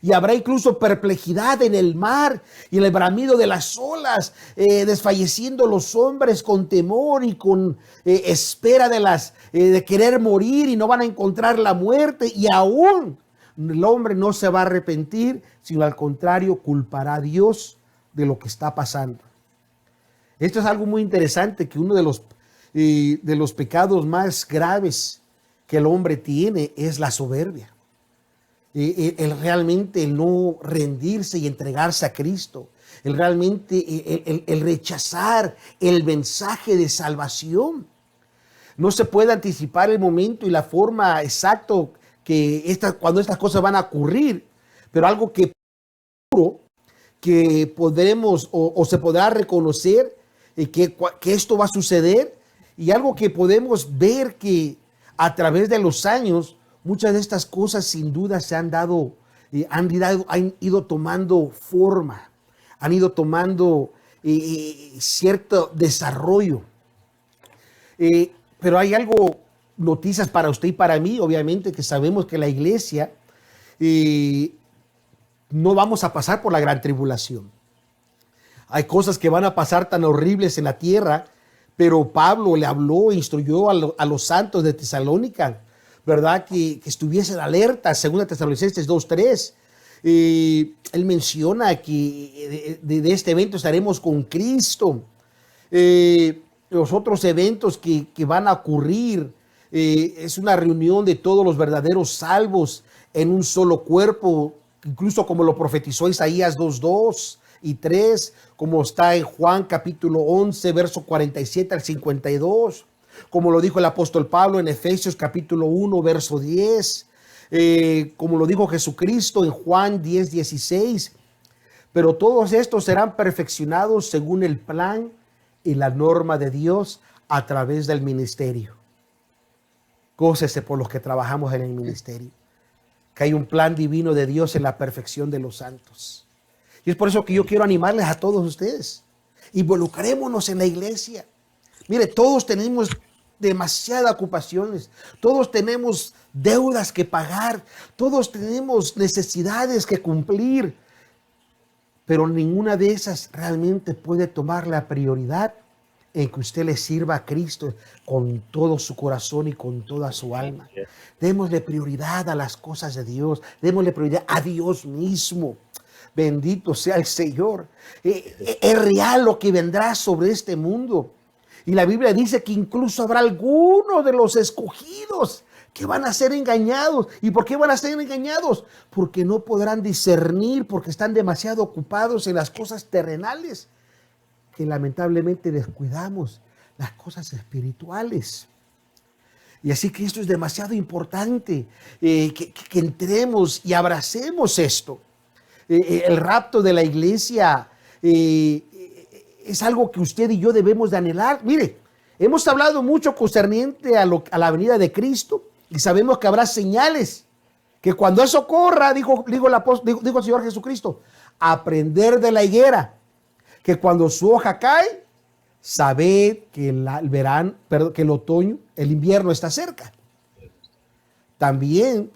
Y habrá incluso perplejidad en el mar y el bramido de las olas, desfalleciendo los hombres con temor y con espera de querer morir, y no van a encontrar la muerte. Y aún el hombre no se va a arrepentir, sino al contrario, culpará a Dios de lo que está pasando. Esto es algo muy interesante, que uno de los pecados más graves que el hombre tiene es la soberbia. El realmente el no rendirse y entregarse a Cristo, el realmente el rechazar el mensaje de salvación. No se puede anticipar el momento y la forma exacta cuando estas cosas van a ocurrir, pero algo que podremos o se podrá reconocer que esto va a suceder, y algo que podemos ver que a través de los años muchas de estas cosas sin duda se han ido tomando forma, han ido tomando cierto desarrollo. Pero hay noticias para usted y para mí, obviamente, que sabemos que la iglesia no vamos a pasar por la gran tribulación. Hay cosas que van a pasar tan horribles en la tierra, pero Pablo le habló e instruyó a los santos de Tesalónica, ¿verdad? Que estuviesen alertas, según Tesalonicenses 2:3. Él menciona que de este evento estaremos con Cristo. Los otros eventos que van a ocurrir es una reunión de todos los verdaderos salvos en un solo cuerpo, incluso como lo profetizó Isaías 2:2 y 3, como está en Juan capítulo 11, verso 47 al 52. Como lo dijo el apóstol Pablo en Efesios capítulo 1, verso 10, como lo dijo Jesucristo en Juan 10, 16. Pero todos estos serán perfeccionados según el plan y la norma de Dios a través del ministerio. Gócese por los que trabajamos en el ministerio, que hay un plan divino de Dios en la perfección de los santos. Y es por eso que yo quiero animarles a todos ustedes. Involucrémonos en la iglesia. Mire, todos tenemos demasiadas ocupaciones, todos tenemos deudas que pagar, todos tenemos necesidades que cumplir, pero ninguna de esas realmente puede tomar la prioridad en que usted le sirva a Cristo con todo su corazón y con toda su alma. Démosle prioridad a las cosas de Dios, démosle prioridad a Dios mismo. Bendito sea el Señor. Es real lo que vendrá sobre este mundo. Y la Biblia dice que incluso habrá algunos de los escogidos que van a ser engañados. ¿Y por qué van a ser engañados? Porque no podrán discernir, porque están demasiado ocupados en las cosas terrenales, que lamentablemente descuidamos las cosas espirituales. Y así que esto es demasiado importante, que entremos y abracemos esto. El rapto de la iglesia es algo que usted y yo debemos de anhelar. Mire, hemos hablado mucho concerniente a la venida de Cristo y sabemos que habrá señales, que cuando eso ocurra, dijo el Señor Jesucristo, aprender de la higuera, que cuando su hoja cae, sabed que que el otoño, el invierno está cerca. También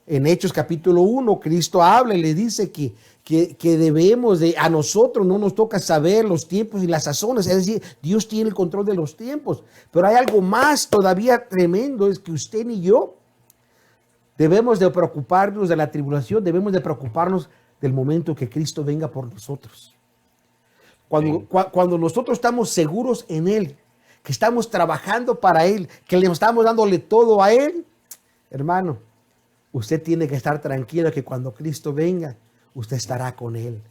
en Hechos capítulo 1, Cristo habla y le dice que debemos de, a nosotros no nos toca saber los tiempos y las sazones, es decir, Dios tiene el control de los tiempos, pero hay algo más todavía tremendo, es que usted y yo debemos de preocuparnos de la tribulación, debemos de preocuparnos del momento que Cristo venga por nosotros. Cuando nosotros estamos seguros en Él, que estamos trabajando para Él, que le estamos dándole todo a Él, hermano, usted tiene que estar tranquilo que cuando Cristo venga, usted estará con Él.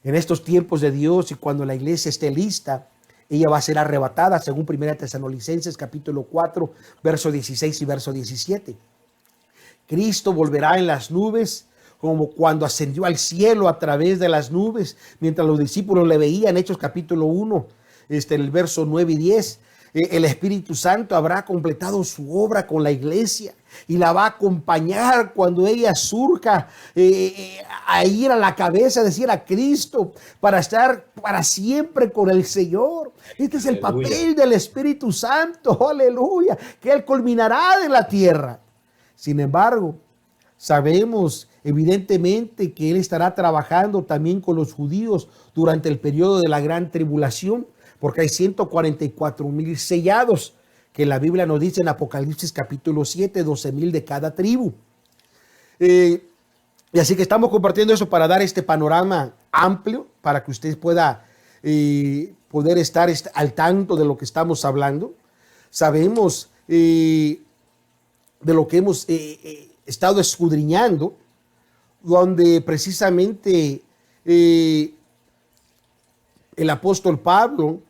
En estos tiempos de Dios y cuando la iglesia esté lista, ella va a ser arrebatada, según 1 Tesalonicenses capítulo 4, verso 16 y verso 17. Cristo volverá en las nubes, como cuando ascendió al cielo a través de las nubes, mientras los discípulos le veían, Hechos capítulo 1, el verso 9 y 10. El Espíritu Santo habrá completado su obra con la iglesia y la va a acompañar cuando ella surja a ir a la cabeza, decir a Cristo, para estar para siempre con el Señor. Este es el papel del Espíritu Santo, aleluya, que Él culminará en la tierra. Sin embargo, sabemos evidentemente que Él estará trabajando también con los judíos durante el periodo de la gran tribulación, porque hay 144,000 sellados, que la Biblia nos dice en Apocalipsis capítulo 7, 12,000 de cada tribu. Y así que estamos compartiendo eso para dar este panorama amplio, para que usted pueda poder estar al tanto de lo que estamos hablando. Sabemos de lo que hemos estado escudriñando, donde precisamente el apóstol Pablo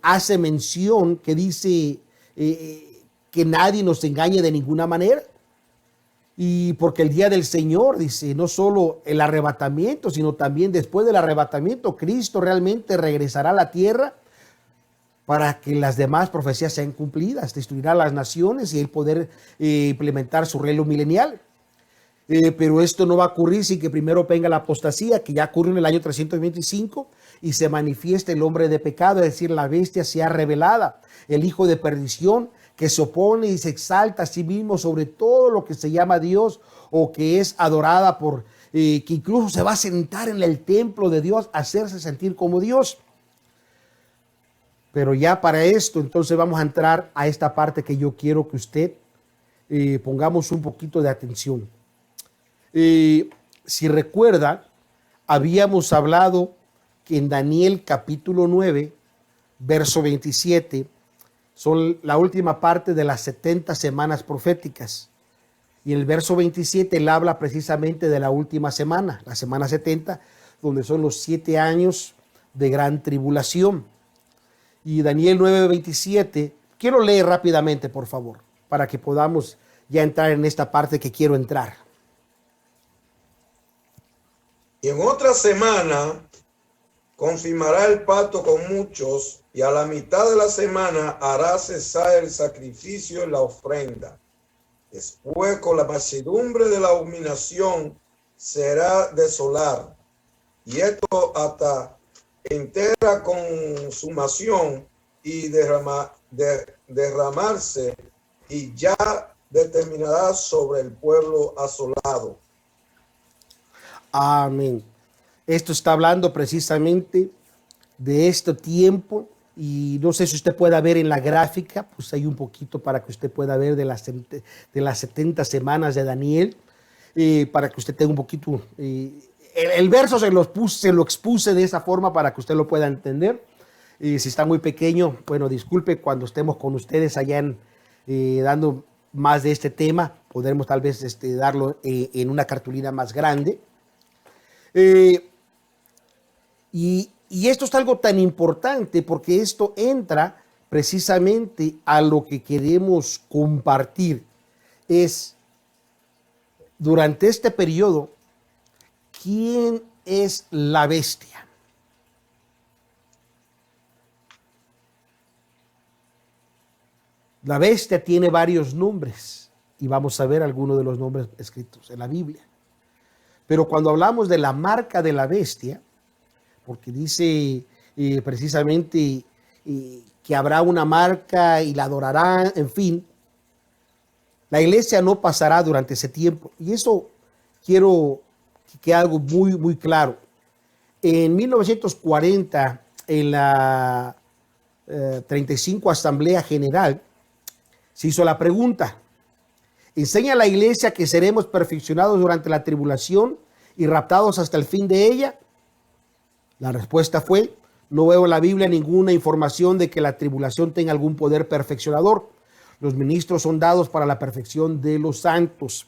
hace mención que dice que nadie nos engañe de ninguna manera. Y porque el día del Señor, dice, no solo el arrebatamiento, sino también después del arrebatamiento, Cristo realmente regresará a la tierra para que las demás profecías sean cumplidas. Destruirá las naciones y el poder implementar su reino milenial. Pero esto no va a ocurrir sin que primero venga la apostasía, que ya ocurrió en el año 325, y se manifiesta el hombre de pecado, es decir, la bestia sea revelada, el hijo de perdición, que se opone y se exalta a sí mismo sobre todo lo que se llama Dios o que es adorada por, que incluso se va a sentar en el templo de Dios, a hacerse sentir como Dios. Pero ya para esto, entonces vamos a entrar a esta parte que yo quiero que usted pongamos un poquito de atención. Si recuerda, habíamos hablado que en Daniel capítulo 9, verso 27, son la última parte de las 70 semanas proféticas. Y en el verso 27 él habla precisamente de la última semana, la semana 70, donde son los 7 años de gran tribulación. Y Daniel 9, 27, quiero leer rápidamente, por favor, para que podamos ya entrar en esta parte que quiero entrar. Y en otra semana confirmará el pacto con muchos, y a la mitad de la semana hará cesar el sacrificio y la ofrenda. Después, con la mansedumbre de la abominación, será desolar. Y esto hasta entera consumación y derramarse, y ya determinará sobre el pueblo asolado. Amén. Esto está hablando precisamente de este tiempo, y no sé si usted pueda ver en la gráfica, pues hay un poquito para que usted pueda ver de las 70 semanas de Daniel, para que usted tenga un poquito, el verso se lo expuse de esa forma para que usted lo pueda entender. Si está muy pequeño, bueno, disculpe, cuando estemos con ustedes allá dando más de este tema, podremos tal vez darlo en una cartulina más grande. Y esto es algo tan importante porque esto entra precisamente a lo que queremos compartir. Es, durante este periodo, ¿quién es la bestia? La bestia tiene varios nombres y vamos a ver algunos de los nombres escritos en la Biblia. Pero cuando hablamos de la marca de la bestia, porque dice precisamente que habrá una marca y la adorarán, en fin, la iglesia no pasará durante ese tiempo. Y eso quiero que quede algo muy, muy claro. En 1940, en la 35 Asamblea General, se hizo la pregunta: ¿enseña la iglesia que seremos perfeccionados durante la tribulación y raptados hasta el fin de ella? La respuesta fue: no veo en la Biblia ninguna información de que la tribulación tenga algún poder perfeccionador. Los ministros son dados para la perfección de los santos.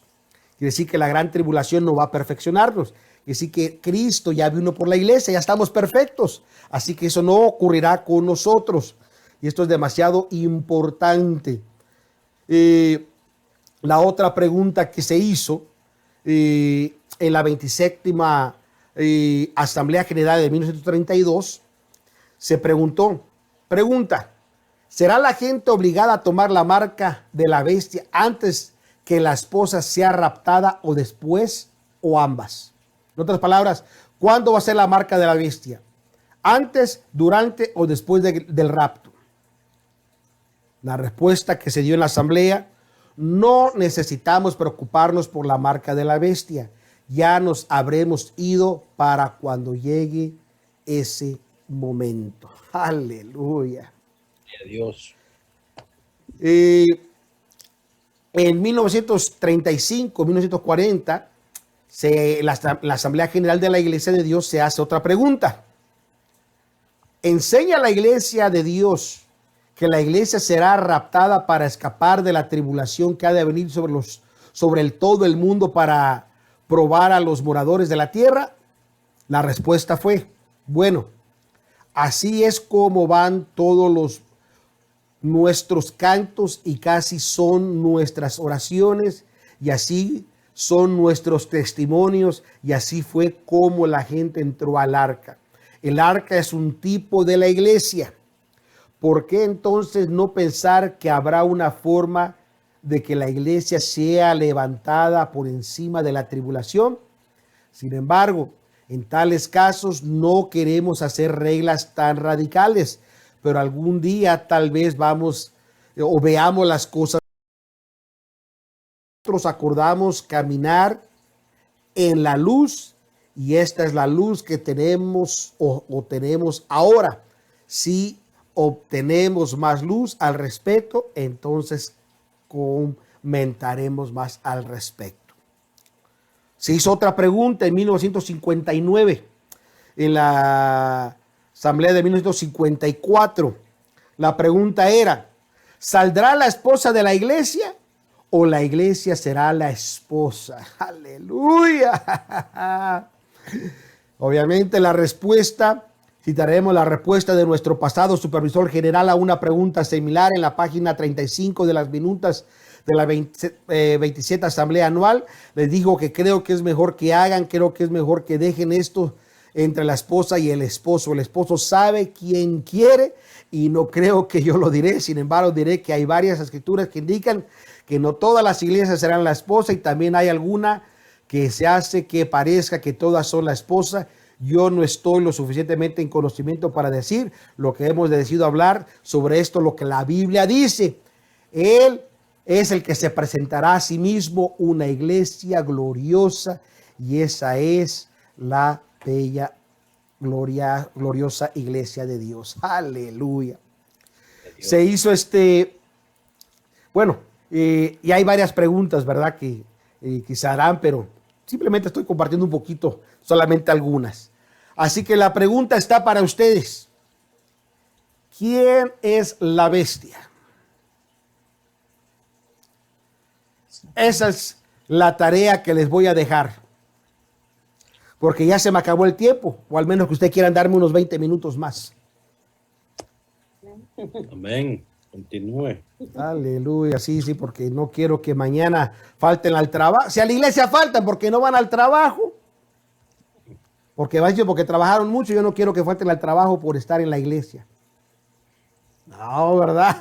Quiere decir que la gran tribulación no va a perfeccionarnos. Quiere decir que Cristo ya vino por la iglesia, ya estamos perfectos. Así que eso no ocurrirá con nosotros. Y esto es demasiado importante. La otra pregunta que se hizo en la 27ª Asamblea General de 1932, se pregunta, ¿será la gente obligada a tomar la marca de la bestia antes que la esposa sea raptada o después o ambas? En otras palabras, ¿cuándo va a ser la marca de la bestia? ¿Antes, durante o después del rapto? La respuesta que se dio en la asamblea: no necesitamos preocuparnos por la marca de la bestia. Ya nos habremos ido para cuando llegue ese momento. Aleluya. Dios. En 1935, 1940, la Asamblea General de la Iglesia de Dios se hace otra pregunta. ¿Enseña la Iglesia de Dios que la iglesia será raptada para escapar de la tribulación que ha de venir sobre todo el mundo para probar a los moradores de la tierra? La respuesta fue: bueno, así es como van todos nuestros cantos y casi son nuestras oraciones, y así son nuestros testimonios, y así fue como la gente entró al arca. El arca es un tipo de la iglesia. ¿Por qué entonces no pensar que habrá una forma de que la iglesia sea levantada por encima de la tribulación? Sin embargo, en tales casos no queremos hacer reglas tan radicales, pero algún día tal vez vamos o veamos las cosas. Nosotros acordamos caminar en la luz, y esta es la luz que tenemos o tenemos ahora. Si obtenemos más luz al respecto, entonces comentaremos más al respecto. Se hizo otra pregunta en 1959, en la asamblea de 1954. La pregunta era: ¿saldrá la esposa de la iglesia o la iglesia será la esposa? Aleluya. Obviamente la respuesta, citaremos la respuesta de nuestro pasado supervisor general a una pregunta similar en la página 35 de las minutas de la 27 Asamblea Anual. Les dijo que creo que es mejor que dejen esto entre la esposa y el esposo. El esposo sabe quién quiere y no creo que yo lo diré. Sin embargo, diré que hay varias escrituras que indican que no todas las iglesias serán la esposa, y también hay alguna que se hace que parezca que todas son la esposa. Yo no estoy lo suficientemente en conocimiento para decir lo que hemos decidido hablar sobre esto, lo que la Biblia dice. Él es el que se presentará a sí mismo una iglesia gloriosa, y esa es la bella, gloriosa iglesia de Dios. Aleluya. Se hizo y hay varias preguntas, ¿verdad? Que quizá harán, pero simplemente estoy compartiendo un poquito, solamente algunas. Así que la pregunta está para ustedes: ¿quién es la bestia? Esa es la tarea que les voy a dejar. Porque ya se me acabó el tiempo, o al menos que ustedes quieran darme unos 20 minutos más. Amén. Continúe. Aleluya, sí, porque no quiero que mañana falten al trabajo. Si a la iglesia faltan porque no van al trabajo, porque trabajaron mucho, yo no quiero que falten al trabajo por estar en la iglesia. No, ¿verdad?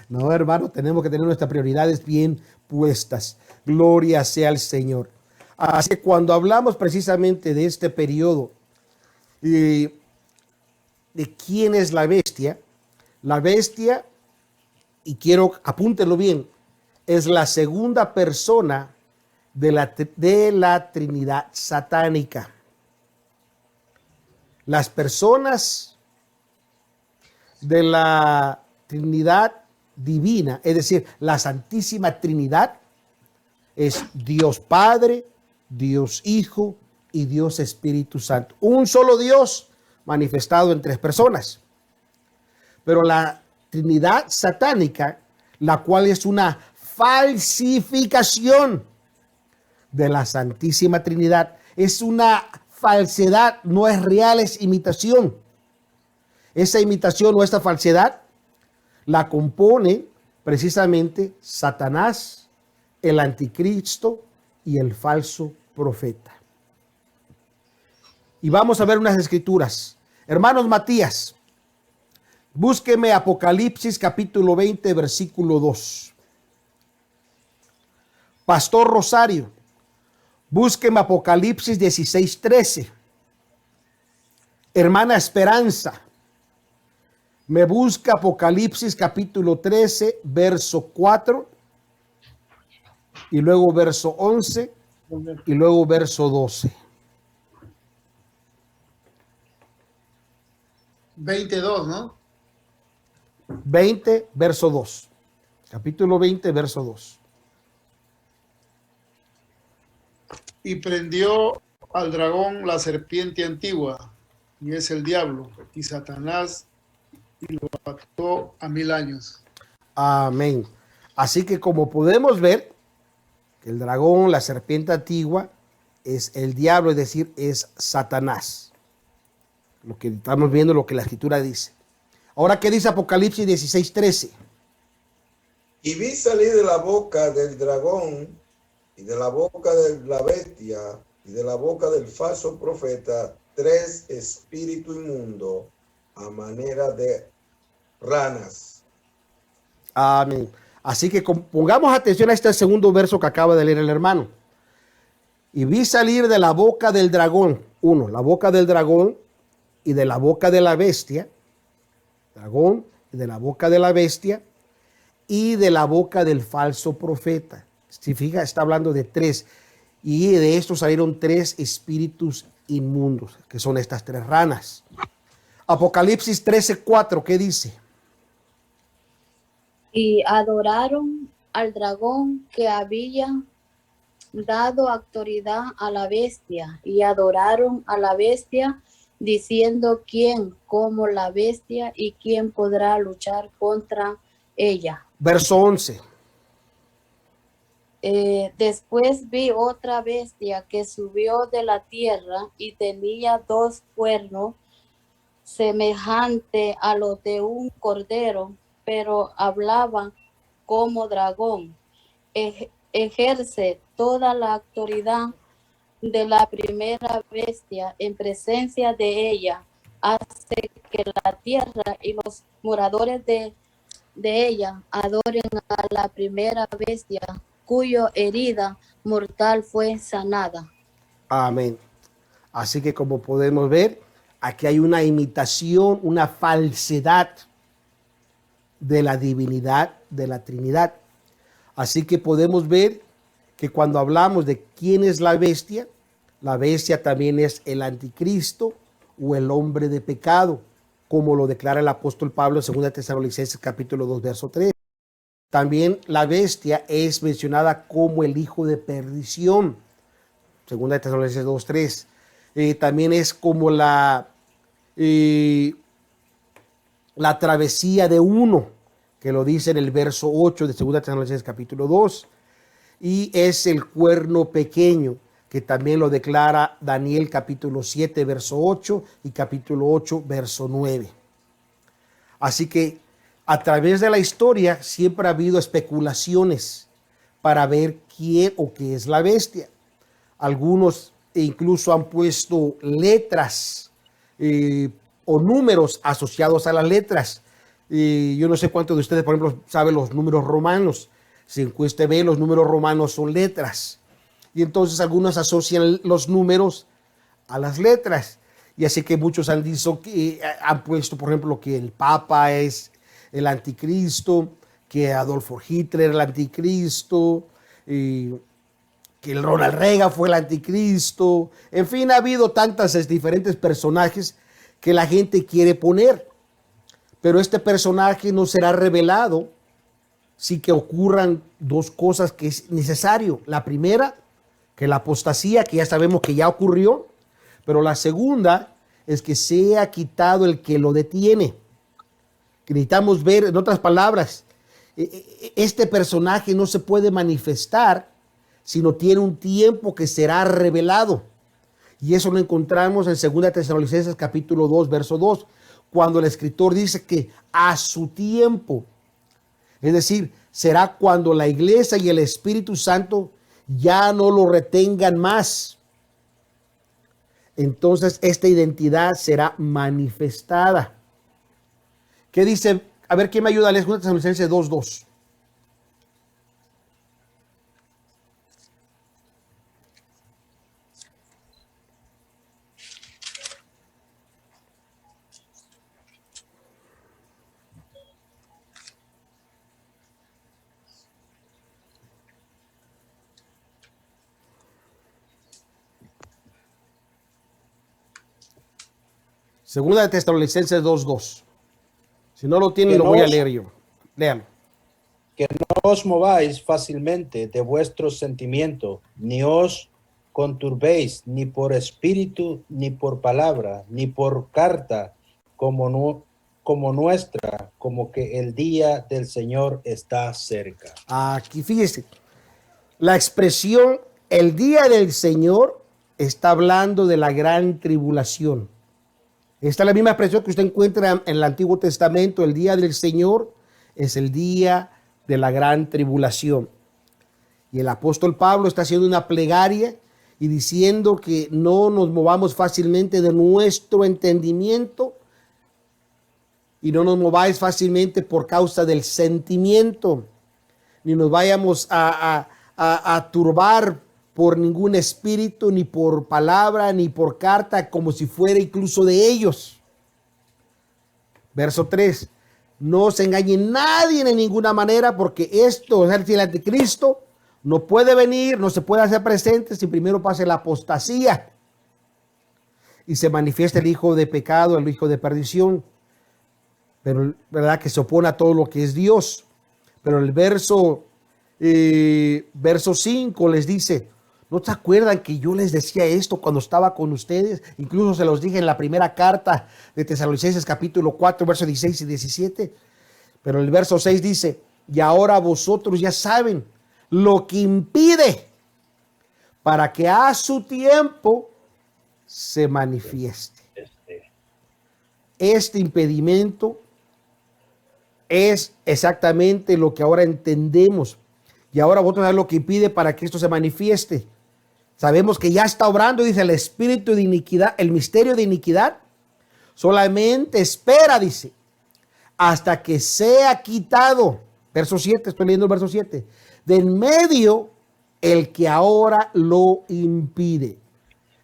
No, hermano, tenemos que tener nuestras prioridades bien puestas. Gloria sea al Señor. Así que cuando hablamos precisamente de este periodo, de quién es la bestia, y quiero, apúntenlo bien, es la segunda persona de la Trinidad satánica. Las personas de la Trinidad divina, es decir, la Santísima Trinidad, es Dios Padre, Dios Hijo y Dios Espíritu Santo. Un solo Dios manifestado en tres personas. Pero la Trinidad satánica, la cual es una falsificación de la Santísima Trinidad, es una falsedad, no es real, es imitación. Esa imitación o esta falsedad la compone precisamente Satanás, el anticristo y el falso profeta. Y vamos a ver unas escrituras. Hermanos Matías, búsqueme Apocalipsis capítulo 20, versículo 2. Pastor Rosario, búsqueme Apocalipsis 16, 13. Hermana Esperanza, me busca Apocalipsis capítulo 13, verso 4, y luego verso 11, y luego verso 12. 22, ¿no? 20, verso 2. Capítulo 20, verso 2. Y prendió al dragón la serpiente antigua, y es el diablo, y Satanás, y lo ató a 1000 años. Amén. Así que como podemos ver, el dragón, la serpiente antigua, es el diablo, es decir, es Satanás. Lo que estamos viendo, lo que la escritura dice. Ahora, ¿qué dice Apocalipsis 16, 13? Y vi salir de la boca del dragón y de la boca de la bestia y de la boca del falso profeta 3 espíritus inmundos a manera de ranas. Amén. Así que pongamos atención a este segundo verso que acaba de leer el hermano. Y vi salir de la boca del dragón, la boca del dragón y de la boca de la bestia, dragón y de la boca de la bestia y de la boca del falso profeta. Si fija, está hablando de 3, y de estos salieron 3 espíritus inmundos, que son estas 3 ranas. Apocalipsis 13, 4, ¿qué dice? Y adoraron al dragón que había dado autoridad a la bestia, y adoraron a la bestia, diciendo: ¿quién como la bestia y quién podrá luchar contra ella? Verso 11. Después vi otra bestia que subió de la tierra y tenía 2 cuernos semejante a los de un cordero, pero hablaba como dragón. Ejerce toda la autoridad de la primera bestia en presencia de ella, hace que la tierra y los moradores de ella adoren a la primera bestia, cuya herida mortal fue sanada. Amén. Así que como podemos ver, aquí hay una imitación, una falsedad de la divinidad de la Trinidad. Así que podemos ver que cuando hablamos de quién es la bestia también es el anticristo o el hombre de pecado, como lo declara el apóstol Pablo en 2 Tesalonicenses capítulo 2, verso 3. También la bestia es mencionada como el hijo de perdición, 2 Tesalonicenses 2, 3. También es como la travesía de uno, que lo dice en el verso 8 de 2 Tesalonicenses capítulo 2. y es el cuerno pequeño, que también lo declara Daniel capítulo 7, verso 8 y capítulo 8, verso 9. Así que a través de la historia siempre ha habido especulaciones para ver quién o qué es la bestia. Algunos incluso han puesto letras o números asociados a las letras. Yo no sé cuántos de ustedes, por ejemplo, saben los números romanos. Si usted ve, los números romanos son letras. Y entonces algunos asocian los números a las letras. Y así que muchos han dicho que han puesto, por ejemplo, que el Papa es el anticristo, que Adolfo Hitler el anticristo, que el Ronald Reagan fue el anticristo. En fin, ha habido tantos diferentes personajes que la gente quiere poner. Pero este personaje no será revelado sin que ocurran dos cosas que es necesario. La primera, que la apostasía, que ya sabemos que ya ocurrió. Pero la segunda es que sea quitado el que lo detiene. Necesitamos ver, en otras palabras, este personaje no se puede manifestar sino tiene un tiempo que será revelado. Y eso lo encontramos en 2 Tesalonicenses capítulo 2, verso 2, cuando el escritor dice que a su tiempo, es decir, será cuando la iglesia y el Espíritu Santo ya no lo retengan más. Entonces esta identidad será manifestada. ¿Qué dice? A ver, ¿quién me ayuda a leer 2 Tesalonicenses 2:2? Segunda de Tesalonicenses 2:2. Si no lo tienen, lo voy a leer yo. Léalo. Que no os mováis fácilmente de vuestro sentimiento, ni os conturbéis, ni por espíritu, ni por palabra, ni por carta, como nuestra, como que el día del Señor está cerca. Aquí fíjese, la expresión el día del Señor está hablando de la gran tribulación. Esta es la misma expresión que usted encuentra en el Antiguo Testamento. El día del Señor es el día de la gran tribulación. Y el apóstol Pablo está haciendo una plegaria y diciendo que no nos movamos fácilmente de nuestro entendimiento y no nos mováis fácilmente por causa del sentimiento, ni nos vayamos a turbar por ningún espíritu, ni por palabra, ni por carta, como si fuera incluso de ellos. Verso 3. No se engañe nadie en ninguna manera, porque esto, es decir, el anticristo, no puede venir, no se puede hacer presente si primero pasa la apostasía y se manifiesta el hijo de pecado, el hijo de perdición, pero verdad que se opone a todo lo que es Dios. Pero el verso 5 les dice: ¿no se acuerdan que yo les decía esto cuando estaba con ustedes? Incluso se los dije en la primera carta de Tesalonicenses capítulo 4, versos 16 y 17. Pero el verso 6 dice: y ahora vosotros ya saben lo que impide para que a su tiempo se manifieste. Este impedimento es exactamente lo que ahora entendemos. Y ahora vosotros sabéis lo que impide para que esto se manifieste. Sabemos que ya está obrando, dice, el espíritu de iniquidad, el misterio de iniquidad. Solamente espera, dice, hasta que sea quitado. Verso 7, estoy leyendo el verso 7. De en medio el que ahora lo impide.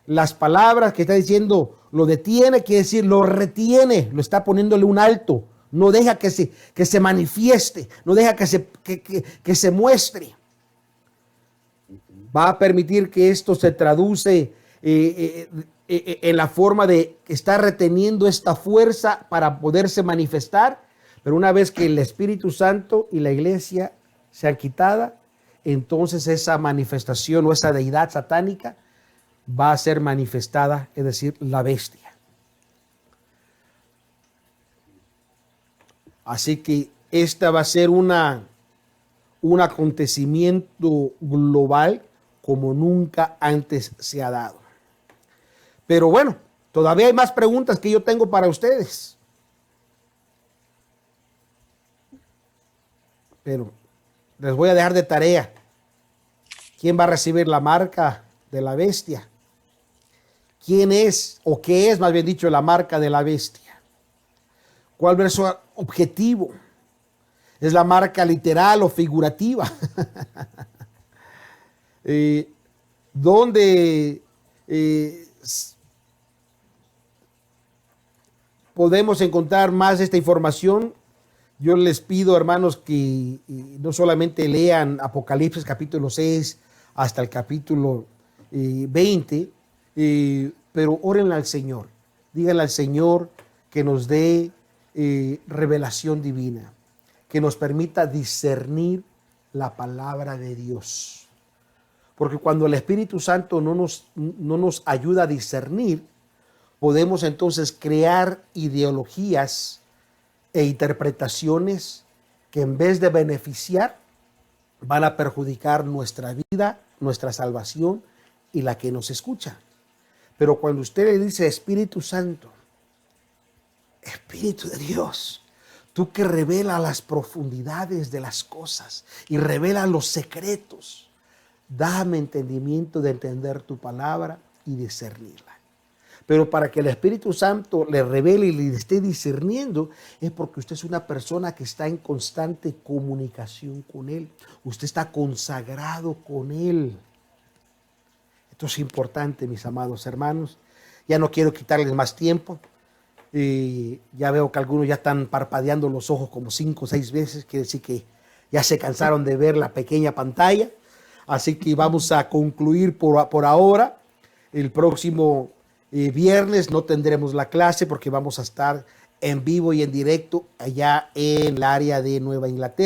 Las palabras que está diciendo lo detiene, quiere decir lo retiene, lo está poniéndole un alto. No deja que se manifieste, no deja que se muestre. Va a permitir que esto se traduce en la forma de estar reteniendo esta fuerza para poderse manifestar. Pero una vez que el Espíritu Santo y la iglesia sean quitada, entonces esa manifestación o esa deidad satánica va a ser manifestada, es decir, la bestia. Así que esta va a ser una un acontecimiento global como nunca antes se ha dado. Pero bueno, todavía hay más preguntas que yo tengo para ustedes. Pero les voy a dejar de tarea. ¿Quién va a recibir la marca de la bestia? ¿Quién es, o qué es, más bien dicho, la marca de la bestia? ¿Cuál es su objetivo? ¿Es la marca literal o figurativa? ¿Dónde podemos encontrar más de esta información? Yo les pido, hermanos, que no solamente lean Apocalipsis capítulo 6 hasta el capítulo 20, pero oren al Señor. Díganle al Señor que nos dé revelación divina, que nos permita discernir la palabra de Dios. Porque cuando el Espíritu Santo no nos ayuda a discernir, podemos entonces crear ideologías e interpretaciones que en vez de beneficiar, van a perjudicar nuestra vida, nuestra salvación y la que nos escucha. Pero cuando usted le dice Espíritu Santo, Espíritu de Dios, tú que revelas las profundidades de las cosas y revelas los secretos, dame entendimiento de entender tu palabra y discernirla. Pero para que el Espíritu Santo le revele y le esté discerniendo, es porque usted es una persona que está en constante comunicación con Él. Usted está consagrado con Él. Esto es importante, mis amados hermanos. Ya no quiero quitarles más tiempo. Ya veo que algunos ya están parpadeando los ojos como 5 o 6 veces. Quiere decir que ya se cansaron de ver la pequeña pantalla. Así que vamos a concluir por ahora. El próximo viernes no tendremos la clase porque vamos a estar en vivo y en directo allá en el área de Nueva Inglaterra.